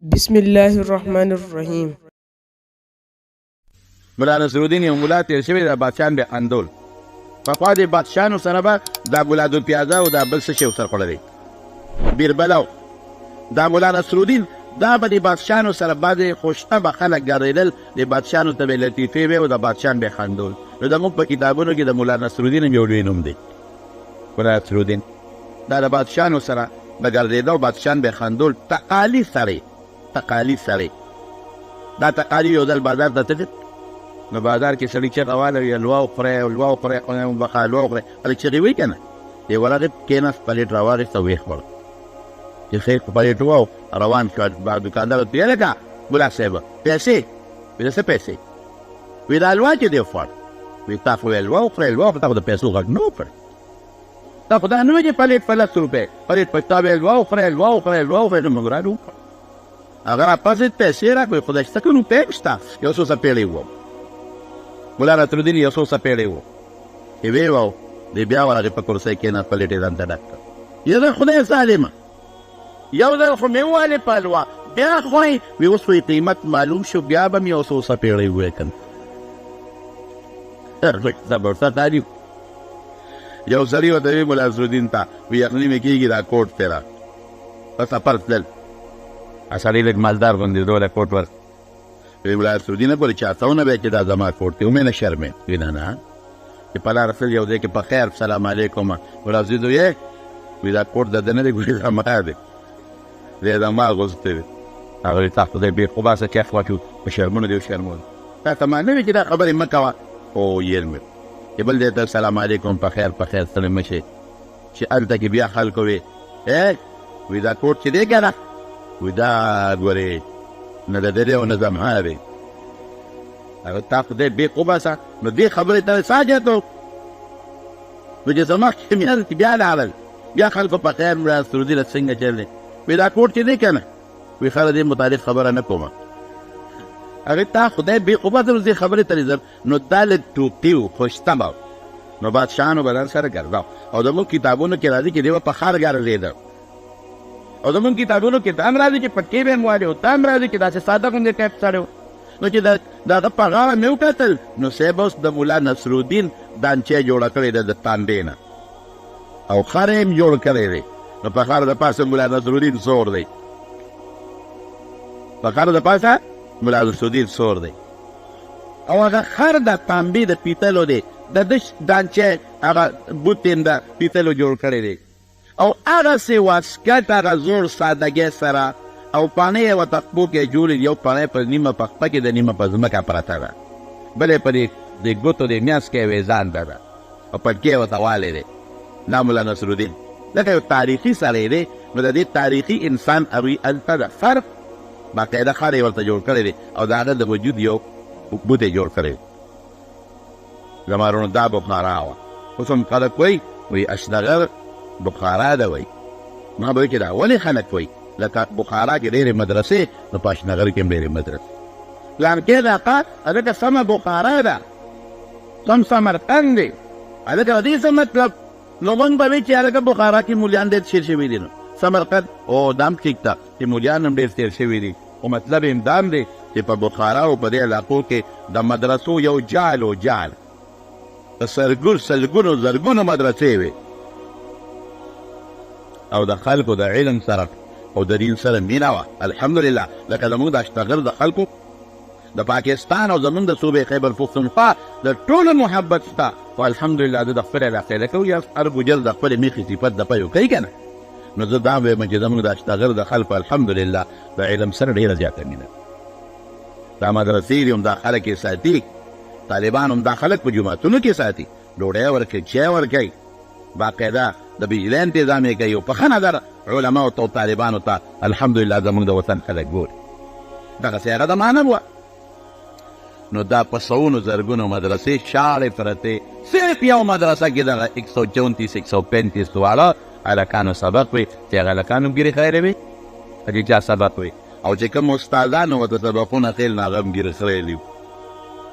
بسم الله الرحمن الرحیم. مولا نصرالدین یو مولا تیر شوی د بادشاهان به خندول. پخوا د بادشاهانو سره به دا ګلادالپیازه او دا بل څه شی ورسره خوړلی بیربل. دا مولا نصرالدین دا به د بادشاهانو سره بعضې خوشطبع خلک ګرځېدل، د بادشاهانو ته به یې لطیفې وې او د بادشاهان به یې خندول. نو زموږ په کتابونو کې د مولا نصرالدین هم یو لوی نوم دی. مولا نصرالدین دا د بادشاهانو سره به ګرځېده او بادشاهان به یې خندول. تقالي سړی دا تقالي یو ځل بازار ته تلل، نو بازار کې سړي چغه واله الوا وخورئ بخا الوا وخورئ، خلک چغې وایي که نه. دی ورغې کېناست، پلیټ راواخېست او ویې خوړ. چې ښه پلیټ و روان شو. دوکاندار ورته ویې لکه ملا صاحبه پیسې؟ وایي څه پیسې؟ وایي دا الوا چې دی وخوړ. وایي تا خو الوا وخورئ، تا خو د پیسو غږ نه وکړ. تا خو دا نه وایي چې پلیټ په 10 روپۍ، پلیټ په تا به الوا وخورئ نو موږ راډو وکړ. هغه راپاڅېد، پیسې راکړې، خدای شته که روپۍ هم شته. یو څو څپېړې وم. مولا نصرالدین یو څو څپېړې و، چې ویې وو دی بیا ورغې په کرسۍ کېناست، پلیټ یې ځان ته ډک کړ. یاره خدای ظالمه، یو ځل خو مې ووهلې په الوا، بیا خورئ. وی اوس وایي قیمت معلوم شو، بیا به مې یو څو څپېړې ووایې که نه. زبردست تعریف. یو سړي ورته ویې مولا نصرالدین ته، وی یخني مې کېږي دا کوټ پرې را په سفر تلل. سړی لږ مالدار غوندې دوله کوټ ور وی مولا نصرالدین ګورې چاته به چې دا زما کوټ دی، ومې نه شرمېد. وی نه چې په لاره تلل یو ځای کې په خیر سلام علیکم. مولا نصرالدین ویې وی دا کوټ د ده نه دی، ګورې زما دی، دی زما اغوستی دی. هغه ویې تا خدای بې خو باسه کیف واچو، په شرمونو دی وشرمولو. تا ته ما نه وي چې دا خبرې مه کوه. او یېر مې چې بل ځای ته سلام علیکم په خیر ستړی مه شئ. چې هلته کې بیا خلکو وی وی دا کوټ چې دی که نه، وی دا ګورې نه د ده دی او نه زما دی. هغه تا خدای بې وباسه. نو دې خبرې ته سا جاتو نو چې زما خمیان چې بیا لاړل، بیا خلکو په خیر مولا نصرالدین څنګه چل دی؟ وی دا کوټ چې دی که نه، وی خله دې متعلق خبره نه کومه. هغې تا خدای بې وباسه. نو دې خبرې ته ځم. نو دا لږ ټوقي و، خوشطبع و. نو بادشاهانو به سره ګرځاو. او زموږ کتابونو کې راځي چې دی به په ښار ګرځېده. او زموږ کتابونو کې دا هم راځي چې پټکې به یې موالې و، دا هم راځي چې داسې ساده غوندې ټایپ سړی و. نو چې د هغه په غاړه مې وکتل، نو صاحب اوس د مولا نصرالدین دانچې جوړه کړې ده د تانبې نه، او خر یې هم جوړ کړی دی. نو په خر د پاسه مولا نصرالدین سور دی، په خر د پاسه مولا نصرالدین سور دی. او هغه خر د تانبې د پیتلو دی، د ده دانچې هغه بوت یې د پیتلو جوړ کړی دی. او هغسې واسکټ هغه زوړ سادګۍ سره او پاڼې یې ورته خپو کې جوړې دي. یو پاڼه په نیمه په خپه کې ده، نیمه په ځمکه پرته ده، بل یې په د ګوتو د میاس کې ویزان ده او پټکې یې ورته والی دی. دا مولا نصرالدین لکه یو تاریخي سړی دی. نو د دې تاریخي انسان هغوی هلته د خر باقاعده خر یې ورته جوړ کړی دی، او د هغه د وجود یو بوت یې جوړ کړی دی. زما وروڼو دا بخارا وه. اوس هم خلک وایي اشنغر بخارا ده وایي. ما به وایي چې دا ولې خلک وایي؟ لکه بخارا کې ډېرې مدرسې، نو په اشنغر کې هم ډېرې مدرسې. لانکې دا ښار هلکه سمه بخارا ده، سم سمرقند دی. هلکه د دې څه مطلب؟ نو موږ به وایي چې هلکه بخارا کې مولیان ډېر تېر شوي دي. نو سمرقند او دا هم ټیک ده چې مولیان هم ډېر تېر شوي دي، خو مطلب یې دا هم دی چې په بخارا او په دې علاقو کې د مدرسو یو جال و جال د سلګونو زرګونو مدرسې وې، او د خلکو د علم سره او د دین سره مینه وه. الحمدلله لکه زموږ د اشتغر د خلکو د پاکستان او زموږ د صوبې خیبر پښتونخوا د ټولو محبت شته. خو الحمدلله ده د خپلې علاقې د کوي هر ګوجر د خپلې میخي صفت د پیو کوي که نه. نو زه دا وایم چې زموږ د اشتغر د خلکو الحمدلله د علم سره ډېره زیاته مینه. دا مدرسې دي هم دا خلک یې ساتي، طالبان هم دا خلک په جوماتونو کې ساتي، ډوډۍ ورکوي، چای ورکوي، باقاعده د بجلۍ انتظام یې کوي. او په ښه نظر علماو ته او طالبانو ته الحمدلله زموږ د وطن خلک ګوري. دغسې هغه زمانه وه. نو دا په سوونو زرګونو مدرسې شاړې پرتې، صرف یو مدرسه کې دغه 134 135 واړه هلکانو سبق وي، چې هغه هلکان هم ګیرې خیرې وي، هغې چا سبق وي. او چې کوم استادانو ورته سبقونه ښیل نو هغه هم ګیرې خیرې وي.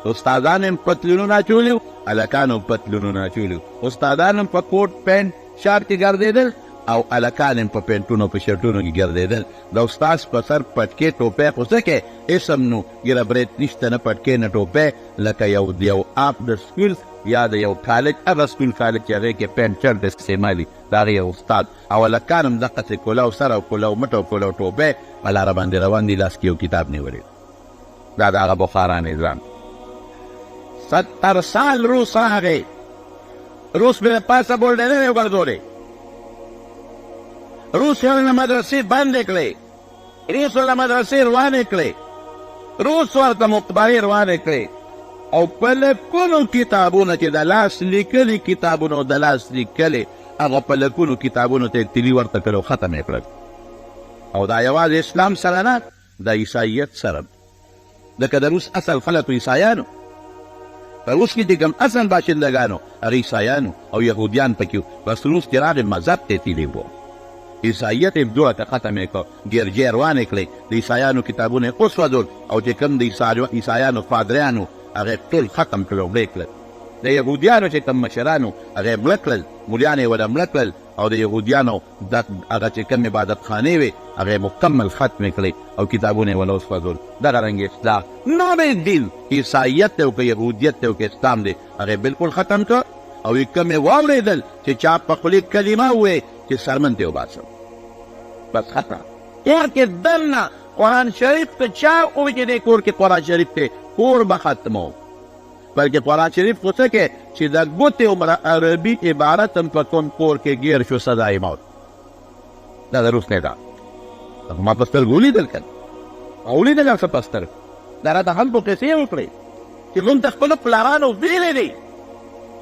استادان هم پتلونونه اچولي وو، هلکان هم پتلونونه اچولي وو. استادان هم په کوټ پینټ شارټ کې ګرځېدل، او الکان په پینټونو په شرټونو کې ګرځېدل. د استاد په سر پټکې ټوپۍ خو څه کې اسم نو ګیره برېت نشته نه پټکې نه ټوپۍ لکه یو آپ د سکول یا د یو کالج هغه سکول کالج چې هغې کې پینټ شرټ استعمالي د هغې یو استاد او الکان هم دقسې کلاو سر او کلاو مټ او کلاو ټوپۍ په لاره باندې روان دي لاس کې یو کتاب نیولی دا د هغه بخارا نظام 70 سال روس راغی روس به پاسه بولډې نه دی وګرځولی روس یې مدرسې بندې کړې روس ورته مدرسې روانې کړې روس ورته مقبرې روانې کړې او په لکونو کتابونو چې د لاس لیکلي کتابونو د لاس لیکلي هغه په لکونو کتابونو ته تلي ورته کړل او ختم یې کړل او دا یوازې اسلام سره نه د عیسایت سره لکه د روس اصل خلکو عیسایانو په روس کې چې کوم اصل باشندګانو هغه عیسایانو او یهودیان پکې بس روس چې راغی مذهب ته تلي وو عیسایت یې دوه ته ختم یې کړ ګرجې روانې کړې د عیسایانو کتابونه یې وسوځول او چې کوم د عیسایانو پادریانو هغه ټول ختم کړل او مړه کړل د یهودیانو چې کوم مشرانو هغه مړه کړل مولیان یې ورته مړه کړل او د یهودیانو هغه چې کوم عبادتخانې وې هغه مکمل ختم کړې او کتابونه یې ونه وسوځول دغه رنګ اسلام نوی دین عیسایت دی او که یهودیت دی او که اسلام دی هغه بالکل ختم کړ او یې کوم یې واورېدل چې چا په خولې کلمه ووې چې سرمن ته وباسم بس ختم کور کې دننه قرآن شریف ته چا ووایي چې دې کور کې قرآن شریف دی کور به ختمو بلکې قرآن شریف خو څه کې چې د ګوتې عمره عربي عبارت هم په کوم کور کې ګیر شو سزای موت دا د روس نه ده ما په سترګو ولیدل که ما ولیدل هغه څه په سترګو دا راته خلکو قصې وکړې چې موږ د خپلو پلارانو ویلې دي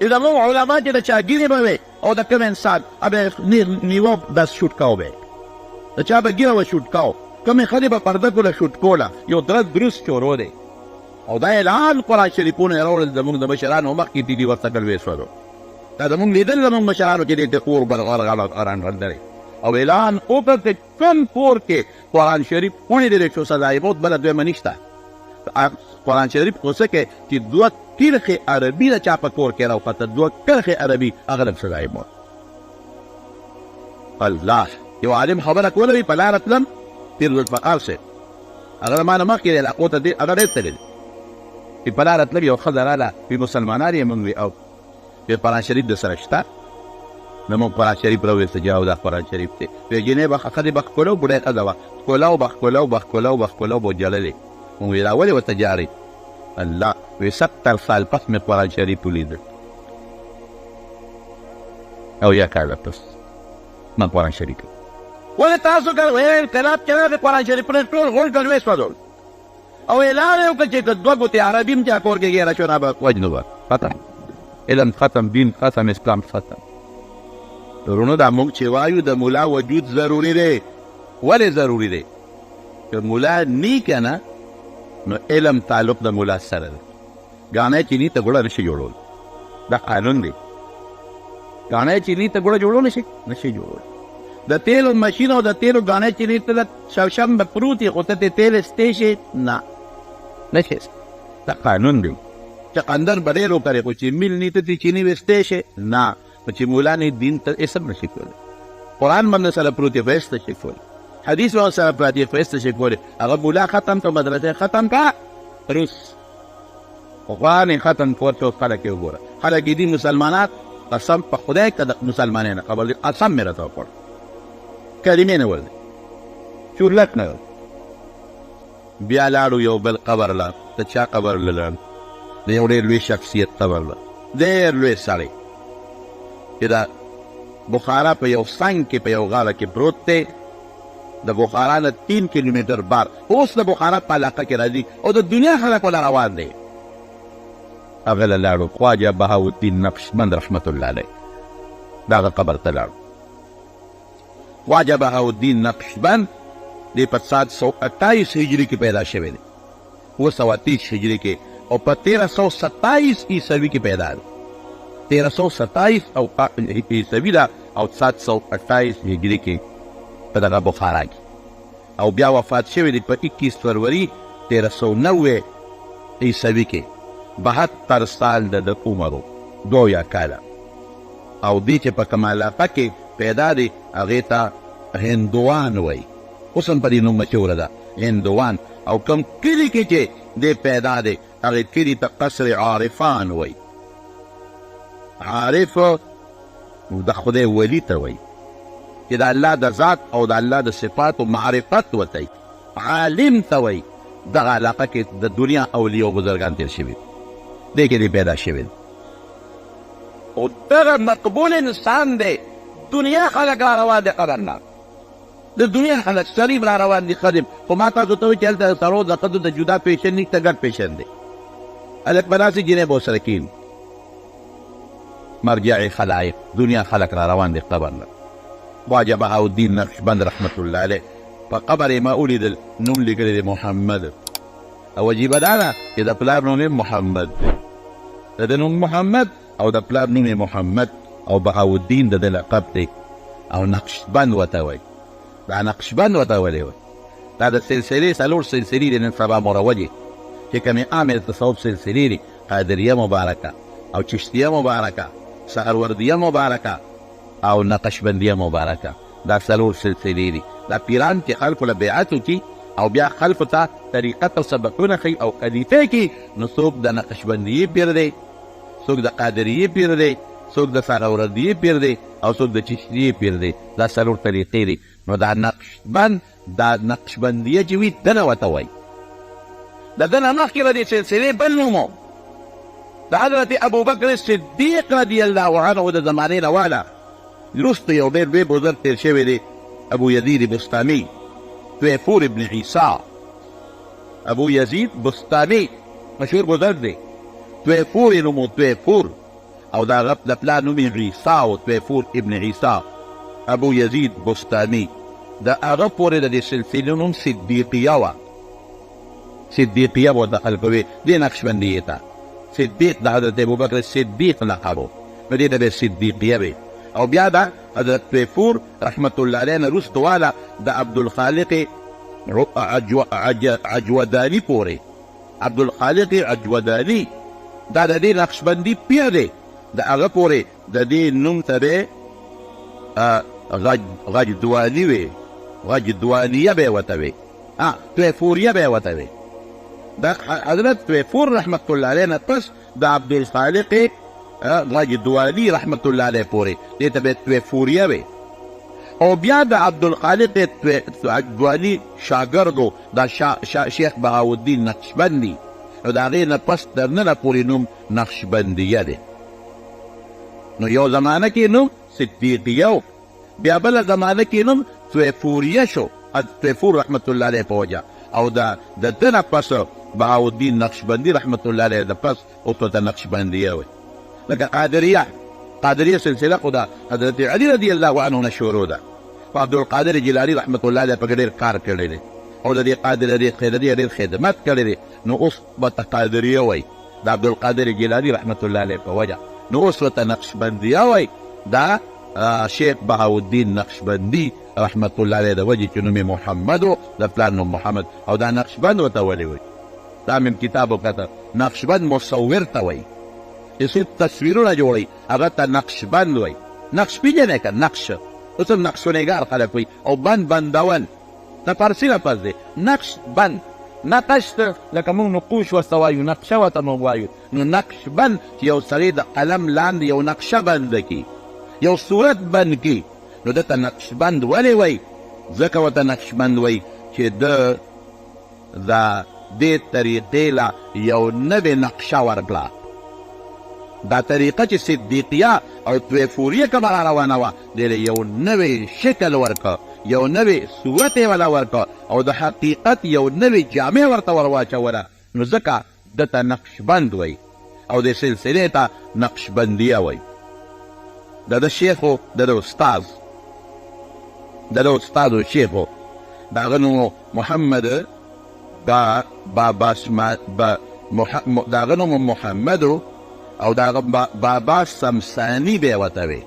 چې زموږ علما چې د چا ګیرې به وې او د کوم انسان به نیوه بس شوټ کوو به د چا به ګیره به شوټ کوو کومې ښځې به پرده کوله شوټ کوله یو دروس شروع دی او دا اعلان قرآن شریفونه یې راوړل زموږ د مشرانو مخکې دي ورته کل ویسولو دا زموږ لیدل زموږ مشرانو چې دې کور غرغران رندرې او اعلان وکړ چې کوم کور کې قرآن شریف ونیدلی شو سزای موت بله دویمه نشته قرآن شریف خو څه کې چې دوه کرښې عربي د چا په کور کې راوخته دوه کرښې عربي هغه د سزای موت الله یو عالم خبره کوله وي په لاره تلم پیر ذوالفقار صاحب هغه ما نه مخکې علاقو ته هغه ډېر تللی چې په لاره تلم یو ښځه راله وي مسلمانان یې موږ وي او وی قرآن شریف د سره شته نو موږ قرآن شریف راویسته چې او دا قرآن شریف دی وی جینۍ به ښځې به ښکلو بوډۍ ښځه وه ښکلو به ښکلو به ښکلو به ښکلو به جللې موږ وی را ولې ورته جاري الله وی 70 سال پس مې قرآن شریف ولیدل او یا کاله پس ما قرآن شریف ولې تاسو کوئ انقلاب چلی د قرآن شریفونه ټول غونډ کړل ویسولل او اعلان یې وکړ چې که دوه ګوتې عربي هم چا کور کې ګیره شو نه به وجنو به ختم علم ختم دین ختم اسلام ختم ورونو دا موږ چې وایو د ملا وجود ضروري دی ولې ضروري دی که ملا نی که نه نو علم تعلق د ملا سره دی ګاڼی چیني ته ګوړه نشي جوړول دا قانون دی ګاڼی چیني ته ګوړه جوړول نشي جوړول د تیلو ماشین او د تیلو ګاڼی چیني ته شوشم به پروت یې خو ته ترې تیل ایستی شي نه نشي دا قانون دی چقندر به ډېر وکړې خو چې میل نی ته ترې چیني ویستی شي نه نو چې مولا نه دین ته اسم نشي کولی قرآن باندې سره پروت یې فیسته شي کولی حدیث باندې سره پروت یې فیسته شي کولی هغه مولا ختم که مدرسې ختم که روس قرآن یې ختم کور ته خلک یې وګوره خلک یې دي مسلمانات قسم په خدای که د مسلمانۍ نه خبر دي قسم مې راته وکړ کلمې نه ولدي چورلک نه بیا لاړو یو بل قبر له د چا قبر له لاړو د یو ډېر لوی شخصیت قبر له ډېر لوی سړی چې د بخارا په یو څنګ کې په یو غاړه کې پروت دی د بخارا نه 3 کیلومتر بار اوس د بخارا په علاقه کې راځي او د دنیا خلک ولا روان دی هغه له لاړو خواجه بهاءالدین نقشبند رحمت الله علیه دغه قبر ته لاړو خواجه بهاءالدین نقشبند دی په 728 هجري کې پیدا شوی دی 930 هجري کې او په 1327 عیسوي کې پیدا دی 1327 او عیسوي ده او 728 هجري کې په دغه بخارا کې او بیا وفات شوی دی په 21 فروری 1390 عیسوي کې 72 سال د عمرو 2 کاله او دی چې په کومه علاقه کې پیدا دی هغې ته هندوان وایي. اوس هم په دې نوم مشهوره ده هندوان. او کوم کلي کې چې دی پیدا دی هغې کلي ته قصر عارفان وایي. عارف د خدای ولی ته وایي چې د الله د ذات او د الله د صفاتو معرفت وتی. عالم ته وایي دغه علاقه کې د دنیا اولیاء او بزرګان تیر شوي دې کې دی پیدا شوي. او دغه مقبول انسان دی. دنیا خلک را روان دي قدرناک، د دنیا خلک شریف را روان دي قدم. خو ما تاسو ته وایي چې هلته د سړو د ښځو د جدا پیشن نشته، ګډ پیشن دی. هلک به داسې جینۍ به ورسره کښېني. مرجع خلایق دنیا خلک را روان دي قبر نه. خواجه بهاءالدین نقشبند رحمت الله علیه په قبر یې ما ولیدل نوم لیکلی دی محمد. او عجیبه دا ده چې د پلار نوم یې محمد دی، د ده نوم محمد او د پلار نوم یې محمد او بهاءالدین د ده لقب دی. او نقشبند ورته وایي. دا نقشبند ورته ولې وایي؟ دا د سلسلې 4 سلسلې دي نن سبا مروجې چې کومې عامې تصوف سلسلې دي، قادریه مبارکه او چشتیه مبارکه، سهروردیه مبارکه او نقشبندیه مبارکه. دا 4 سلسلې دي. دا پیران چې خلکو له بیعت وکړي او بیا خلکو ته طریقت او سبقونه ښیي او خلیفې کړي، نو څوک د نقشبندیې پیر دی، څوک د قادریې پیر دی، څوک د سهروردیې پیر دی او څوک د چشتیې پیر دی. دا 4 طریقې دي. نو دا نقشبند دا نقشبندیه چې وي دنه ورته وایي. د دنه مخکې به دې سلسلې بل نوم و. د حضرت ابوبکر صدیق رضی الله عنه د زمانې نه واله وروسته یو ډېر لوی بزرګ تېر شوی دی، ابو یزید بستامي، طیفور ابن عیسی. ابو یزید بستامي مشهور بزرګ دی. طیفور یې نوم و، طیفور. او دا هغه د پلار نوم یې عیسی و، طیفور ابن عیسی. ابو یزید بستامي د هغه پورې د دې سلسلې نوم صدیقیه وه. صدیقیه به ورته خلک وایي دې نقشبندیې ته. صدیق د حضرت ابوبکر صدیق لقب و، نو دې ته به صدیقیه وي. او بیا دا حضرت طیفور رحمت الله علیه نه وروسته واله د عبدالخالق عجوداني پورې. عبدالخالق عجوداني دا د دې نقشبندي پیر دی. د هغه پورې د دې نوم ته دی غجدواني وي، غجدوانیه به یې ورته وي، طیفوریه به یې ورته وي. د حضرت طیفور رحمت الله علیه نه پس د عبدالخالق غجدواني رحمت الله علیه پورې دې ته به طیفوریه وي. او بیا د عبدالخالق غجدواني شاګردو دا شیخ بهاءالدین نقشبندي، نو د هغې نه پس تر ننه پورې نوم نقشبندیه دی. نو یو زمانه کې نوم صدیقیه و، بیا بله زمانه کې نوم طیفوریه شو، طیفور رحمت الله علیه په وجه. او د ده نه پس بهاءالدین نقشبندي رحمت الله علیه د پس ورته ته نقشبندیه وایي. لکه قادریه سلسله خو د حضرت علي رضی الله عنه نه شروع ده. په عبدالقادر جیلاني رحمت الله علیه پکې ډېر کار کړی دی او د دې قادریه ډېر خدمت کړی دی. نو اوس ورته قادریه وایي د عبدالقادر جیلاني رحمت الله علیه په وجه. نو اوس ورته نقشبندیه وایي دا شیخ بهاءالدین نقشبندي رحمت الله علیه د وجې چې نوم یې محمد و، د پلار نوم محمد. او دا نقشبند ورته ولې وایي؟ دا مې کتاب وکتل، نقشبند مصور ته وایي چې څوک تصویرونه جوړوي هغه ته نقشبند وایي. نقش پېژنئ که نقش، اوس هم نقشونګار خلک وایي. او بندول د فارسي لفظ دی، نقش بند. نقش لکه موږ نقوش ورته وایو، نقشه ورته موږ وایو. نو نقش بند چې یو سړی د قلم لاندې یو نقشه بنده کړي، یو صورت بند کړي، نو ده ته نقشبند ولې وایي؟ ځکه ورته نقشبند وایي چې ده د دې طریقې له یو نوې نقشه ورکړه. دا طریقه چې صدیقیه او طیفوریه کومه را روانه وه، دې له یو نوې شکل ورکړه، یو نوې صورت یې وله ورکړه او د حقیقت یو نوې جامع ورته ور واچوله. نو ځکه ده ته نقشبند وایي او دې سلسلې ته نقشبندیه وایي. د ده شیخ و، د ده استاد، د ده استاد و شیخ و، د هغه نوم محمد د هغه نوم محمد و او د هغه بابا سمساني به یې ورته وی.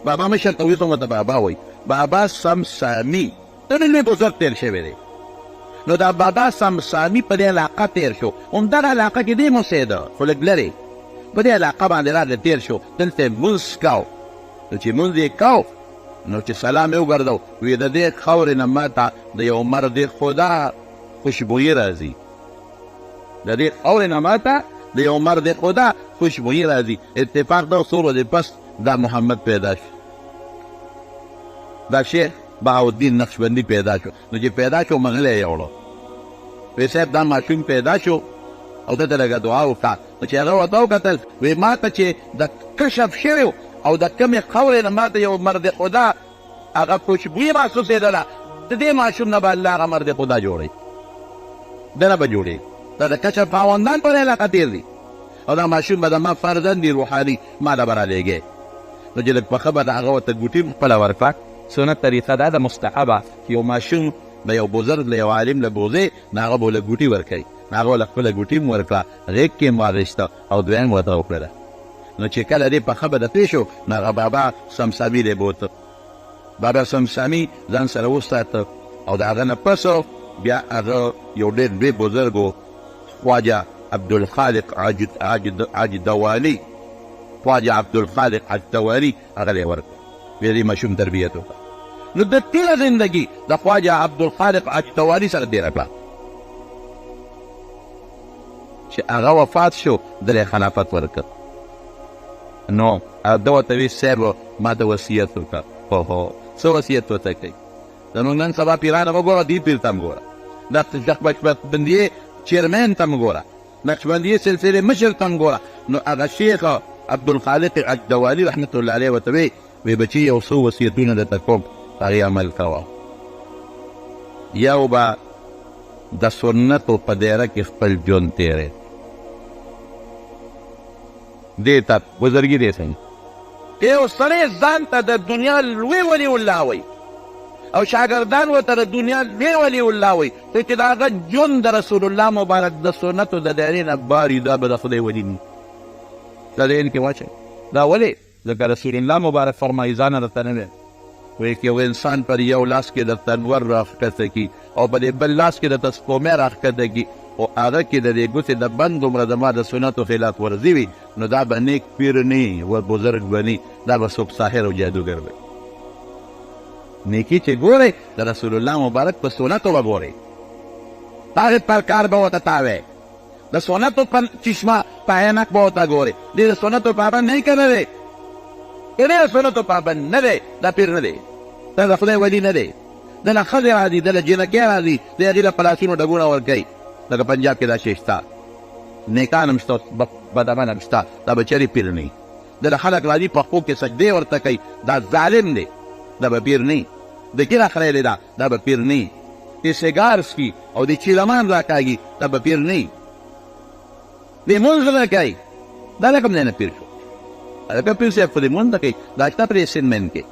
بابا مشر ته وي ورته بابا وایي، بابا سمساني. د ډېر لوی بزرګ تېر شوی دی. نو دا بابا سمساني په دې علاقه تېر شو. همدغه علاقه کې دی اوسېده خو لږ لرې. په دې علاقه باندې راغلی تېر شو، دلته یې لمونځ کو. نو چې لمونځ یې کو نو چې سلام یې وګرځو وی د دې خاورې نه ماته د یو مرد خدا خوشبویي راځي، د دې خاورې نه ماته د یو مرد خدا خوشبویي راځي. اتفاق دا څو ورځې پس دا محمد پیدا شو، دا شیخ بهاءالدین نقشبندي پیدا شو. نو چې پیدا شو منغلی یې وړو، وی صاحب دا ماشوم پیدا شو او دته لږه دعا وکړه. نو چې هغه ورته وکتل وی ما ته چې د کشف شوی او د کمې خاورې نه ما ته یو مرد خدا هغه خوشبویي محسوسېدله، د دې ماشوم نه به الله هغه مرد خدا جوړوي، ده نه به جوړوي. دا د کشف خاوندان پر علاقه تېر دي او دا ماشوم به د ما فرزند روحاني ما له به رالیږې. نو چې لږ پخه به د هغه ورته ګوټي خپله ورکړه. سنت طریقه دا د مستحبه چې یو ماشوم د یو بزرګ له یو عالم له بوزې نو هغه به له ګوټي ورکوي، نو هغه له خپله ګوټي م ورکړه، غېږ کې م واغېسته او دویم ورته وکړله. نو چې کله دې پخه به د پرې شو نو هغه بابا سمسامي دی بوته، بابا سمسامي ځان سره وساته او د هغه نه پس بیا هغه یو ډېر لوی بزرګ و خواجه عبدالخالق عجدواني، خواجه عبدالخالق عجدواني هغه له ورکړه، بیا دې ماشوم تربیت وکړه. نو د ټوله زندګي د خواجه عبدالخالق عجدواني سره تېره کړه. چې هغه وفات شو دله خلافت ورکړ. نو ده ورته وی صاحب ما ته وصیت وکړه. اوهو څه وصیت ورته کوي؟ زموږ نن سبا پیرانه وګوره، دې پیر ته م ګوره، د نقشبندیې چیرمین ته م ګوره، نقشبندیې سلسلې مشر ته م ګوره. نو هغه شیخ عبدالخالق عجدواني رحمت الله علیه ورته وی بچي یو څو وصیتونه درته کوم هغې عمل کوه. یو به د سنتو په دایره کې خپل ژوند تېری، دې ته بزرګي دی څنګه یو سړی ځان ته د دنیا لوی ولي الله وایي او شاګردان ورته د دنیا لوی ولي الله وایي، چې د هغه ژوند د رسول الله مبارک د سنتو د دایرې نه باري، دا به د خدای ولي نه دا دین کې واچوي. دا ولې؟ ځکه رسول الله مبارک فرمایي ځان راته نه دی وایي که یو انسان پر یو لاس کې درته نور راښکته کي او په دې بل لاس کې درته سپومۍ راښکته کي او هغه کې د دې ګوتې د بند دومره زما د سنتو خلاف ورزي وي، نو دا به نیک پیر نه و بزرګ به نه، دا به څوک ساحر او جادوګر وي. نیکي چې ګورئ د رسول الله مبارک په سنتو به ګورئ، هغې پر کار به ورته تاوئ، د سنتو په چشمه په عینک به ورته ګورئ. دې د سنتو پابند نه که نه دی؟ که د سنتو پابند نه دی، دا پیر نه دی، دا د خدای ولي نه دی. دله ښځې راځي، دله جنکۍ راځي، د هغې له په لاسونو ډبونه ورکوي. لکه پنجاب کې دا شی شته، نیکان هم شته، بدمن هم شته، دا به چېرې پیر نه. دله خلک راځي پښو کې سجدې ورته کوي، دا ظالم دی، دا به پیر نه. د ګیره خریلی ده، دا به پیر نه. د سیګار څکي او د چیلمان راکاږي، دا به پیر نه. د مونځ نه کوي، دا له کوم ځای نه پیر شو؟ هغه پیر صاحب خو د مونځ نه کوي، دا شته پرې سندمین کې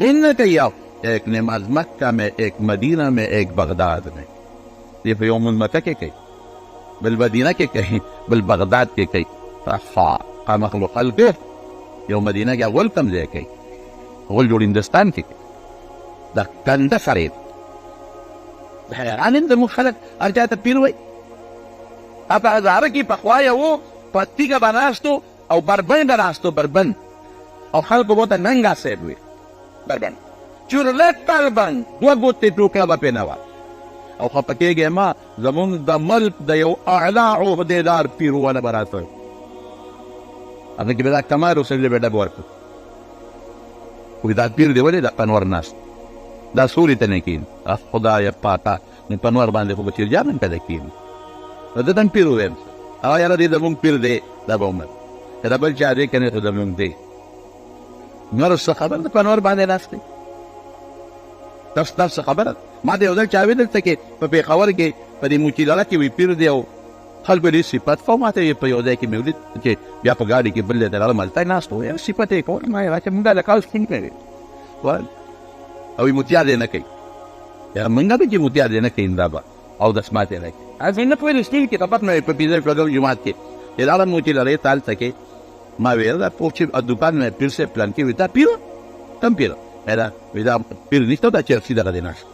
دین نه کوي. یو ایک نماز مکہ میں، ایک مدینہ میں، ایک بغداد میں. یہ په یو مونځ مکه کې کوي، بل مدینه کې کوي، بل بغداد کې کوي. مخلوق خلق یو مدینه کې اول کم ځای کوي، اول جوړ هندوستان کې کوي. دا کنده سړی حیران زموږ خلک هر چا ته پیر وایي. په هزاره کې پخوا یو په تیږه به ناستو او بربند به ناستو، بربند، او خلکو به ورته ننګا صاحب وي، بربند چورلک بربند، دوه ګوتې ټوکړه به پرې نه وه. او خفه کېږې ما زمونږ د ملک د یو اعلی عهدېدار پیر ونه به راته هغه کې به دا کمار وسړي به ډب ورکړو، وایي دا پیر دی ولې دا پنور ناست دا سوري ته نه کښېني. خدایه پاکه نو پنور باندې خو به چیرجان هم پیدا کېږي. نو ده ته هم پیر ووایم هغه یاره دی زمونږ پیر دی، دا به ومن که د بل چا دی که نه خو زمونږ دی. نور څه خبر د پنور باندې ناست دی؟ تاسو څه خبره؟ ما د یو ځل چا ویل چې په پېښور کې په دې موچیدله کې وي پیر دی او خلکو یې صفت خو ما ته په یو ځای کې مې ولید چې بیا په ګاډي کې بل ځای ته راغلم هلته یې ناست و، یو صفت یې کول ما یې راچې مونږ د کال سپین کوي او متیاد یې نه کوي، مونږ به چې متیاد یې نه کوي دا به اودس مات یې نه کوي. هسې نه پوهېدو چې خبر نه په پنځه شپږم جومات کې چې راغلم موچیدلې ته هلته کې ما ویل دا پوه چې دوکان مې پیر صاحب پلان کې وي دا پیر کم پیر دا پیر نشته دا چرسي دغه دی ناست.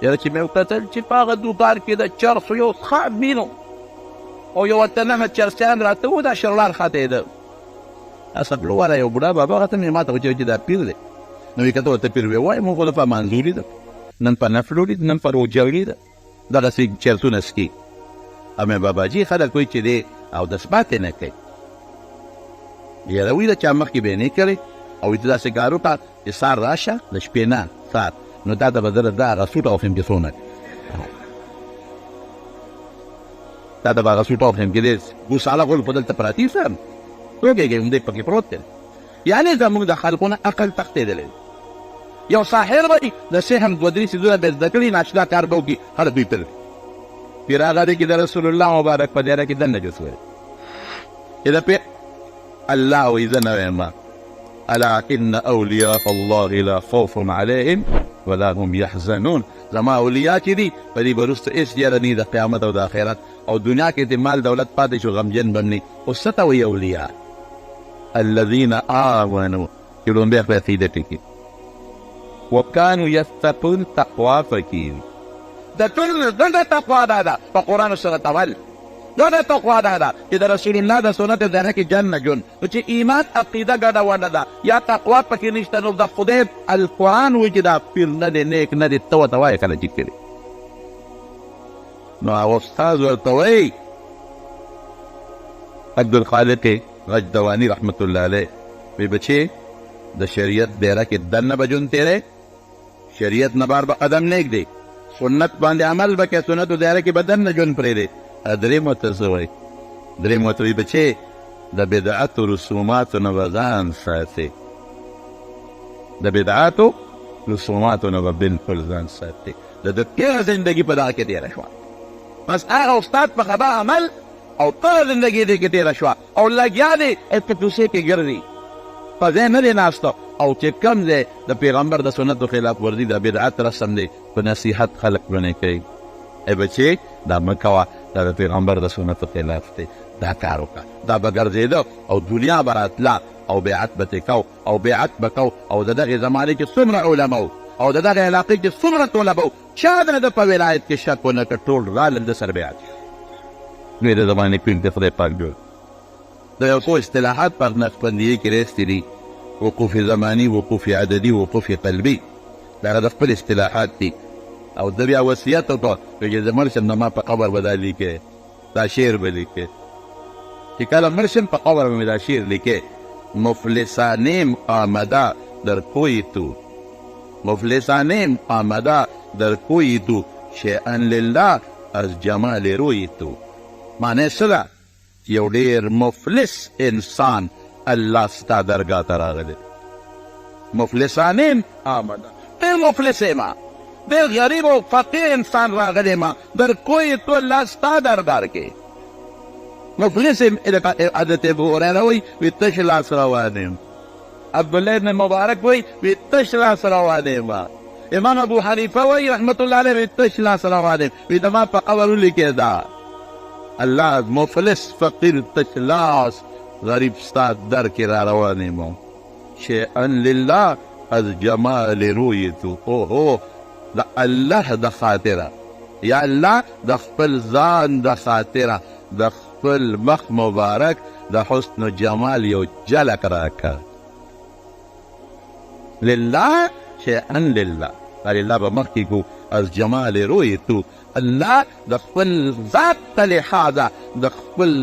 یاره چې مې وکتل چې په هغه دوکان کې د چرسو یو ښه مینو او یو ورته نهه چرسیان راته و، دا شرلار خاته یې ده اصل واره یو بوډا بابا هغه ته مې ما ته وچوي چې دا پیر دی. نو یې کته ورته پیر وی وایي مونږ خو د په منظوري ده نن په نفلو لید نن په روجاوي ده دغسې چرتونه سکي امې باباجي خلک وایي چې دی اودس پاتې نه کوي یاره وایي د چا مخکې به یې نه کړی او ته داسې کار وکړه چې سهار راشه د شپې نه سهار نو تا ته به زه د هغه سوټ وښیم چې څونه تا ته به هغه سوټ وښیم چې دی ګوساله غول په دلته پراتي سم وګېږې همدې پکې پروت دی یعنې زموږ د خلقو نه عقل تښتېدلی یو ساحر وایي د سحر دوه درې څیزونه به زده کړي ناشنا کار به وکړي هر دوی پیر پیر هغه دی چې د رسول الله مبارک په دیره کې دننه جوس ویل چې د پیر الله وایي زه نه وایم الا ان اولیاء الله لا خوف عليهم ولا هم يحزنون زما اولیاء چې دي په دې به وروسته هېڅ یره نه د قیامت او د آخرت او دنیا کې د مال دولت پاتې شو غمجن به هم نه اوس څه ته وایي اولیاء الذين آمنوا چې لومبۍ خپله عقیده ټیکي وکانو یتقون تقوا فکي د ټول ډنډه تقوا دا ده په قرآن سره تول ډنډه تقوا دا ده چې د رسول الله د سنت ذره کې جن نه جون نو چې ایمان عقیده ګډه ونه ده یا تقوا پکې نشته نو د خدای القرآن وایي چې دا پیر نه دی نیک نه دی ته ورته وایې کله چې کړي نو هغه استاد ورته وایي عبدالخالق غجدوانی رحمت الله علیه وی بچې د شریعت دیره کې دننه به ژوند تېری شریعت نه بار به قدم نه ږدي سنت باندې عمل به کوې سنتو دیره کې به دننه ژوند پرېږدي درېیم ورته څه وایي درېیم ورته وایي بچې د بدعتو رسوماتو نه به ځان ساتې د بدعتو رسوماتو نه به بالکل ځان ساتې د تېره زندګي په دغه کې تېره شوه بس هغه استاد په خبر عمل او ټوله زندګي دې کې تېره شوه او لګیا دی افتوسې کې ګرځي په ځای نه دی ناسته او چې کم دی د پیغمبر د سنتو خلاف ورزي د بدعت رسم دی په نصیحت خلق بنې کوي ای بچې دا مه کوه دا د پیغمبر د سنتو خلاف دی دا کار وکړه دا به ګرځېده او دنیا به راتله او بیعت به ترې کو او بیعت به کو او د دغې زمانې کې څومره علما او د دغې علاقې کې څومره طلبه و چا د په ولایت کې شک ونه کړ ټول رالل د سره بیعت نو د زمانې پیر د خدای پاک جوړ د یو څو اصطلاحات په نقشبندیې کې راستې دي وقوف زماني وقوف عددي وقوف قلبي دا د خپل اصطلاحات دي او د بیا وصیت وکړه چې زه مړ شم نو ما په قبر به دا لیکې دا شعر به لیکې چې کله مړ شم په قبر به مې دا شعر لیکې مفلسانیم آمده در کوی تو مفلسانیم آمده در کوی تو شیئا لله از جمال روی تو معنی څه ده یو ډېر مفلس انسان الله ستا درګاه ته راغلی مفلسانیم آمده ډېر مفلس یم ډېر غریب او فقیر انسان راغلی یم در کوی تو الله ستا دربار کې مفلس یم حضرت ابو هریره وایي وی تش لاس روان یم عبدالله ابن مبارک وایي وی تش لاس روان یم امام ابو حنیفه وایي رحمت الله علیه وی تش لاس روان یم وی زما په قبر ولیکې دا الله مفلس فقیر تش لاس غریب ستا در کې را روان یم شیئا لله از جمال روی تو اوهو د الله د خاطره یا الله د خپل ځان د خاطره د خپل مخ مبارک د حسن و جمال یو جلک راکړه لله شیئا لله لله به مخکې کو از جمال روی تو الله د خپل ذات ته لحاظه د خپل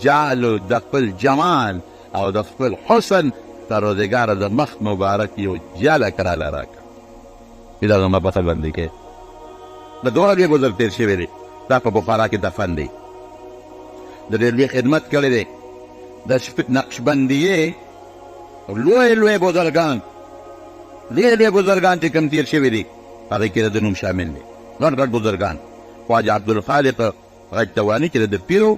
جال د خپل جمال او د خپل حسن ته روزګاره د مخ مبارک یو جلک راله راکړه دا زما په باندې کې د دوه لوی ګذر تېر شوی دی دا په بخارا کې دفن دی د ډېر لوی خدمت کړی دی د نقشبندیې لوی لوی بزرګان ډېر ډېر بزرګان چې کوم تېر شوي دي هغې کې د نوم شامل دی ګڼ ګڼ بزرګان خواجه عبدالخالق غجدواني چې د پیرو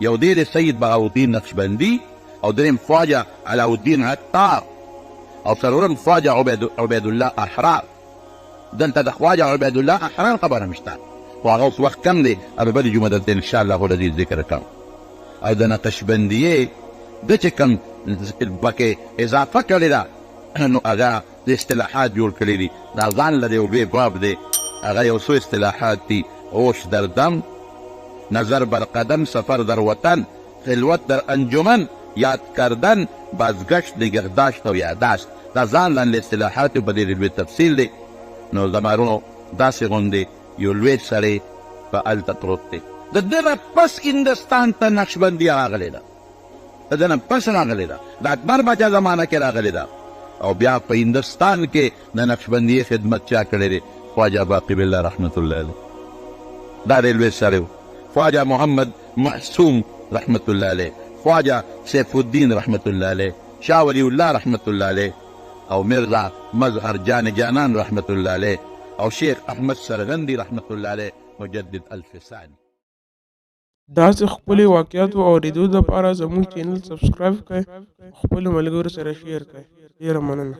یو دی سید بهاءالدین نقشبندي او درېیم خواجه علاءالدین عطار او څلورم خواجه عبیدالله احرار دلته د خواجه عبیدالله احرار خبره مشته خو هغه اوس وخت کم دی هغه بلې جمعه دلته انشاءالله العزیز ذکر کوم او د نقشبندیې ده چې کوم پکې اضافه کړې ده نو هغه د اصطلاحات جوړ کړي دي دا ځان له یو لوی باب دی هغه یو څو اصطلاحات دي اوش در دم نظر بر قدم سفر در وطن خلوت در انجمن یاد کردن بازگشت نگهداشت و یادداشت دا ځان لاندې اصطلاحات په دې لوی تفصیل دی. نو زمارونو داسې غوندې یو لوی سړی په هلته پروت دی. د ده نه پس هندوستان ته نقشبندي راغلې ده، د ده نه پس راغلې ده، د اکبر باچا زمانه کې راغلې ده. او بیا په هندوستان کې د نقشبندي خدمت چا کړی دی؟ خواجه باقي بالله رحمت الله علیه. دا دی لوی سړی و. خواجه محمد معصوم رحمت الله علیه، خواجه سیف الدین رحمت الله علیه، شاه ولی الله رحمت الله علیه، او مرزا مظهر جان جانان رحمت الله علیه، او شیخ احمد سرغندی رحمت الله علیه مجدد الفسانی. داسې خپلې واقعاتو اورېدو لپاره زموږ چینل سبسکرایب کړئ، خپلو ملګرو سره شیر کړئ. ډېره مننه.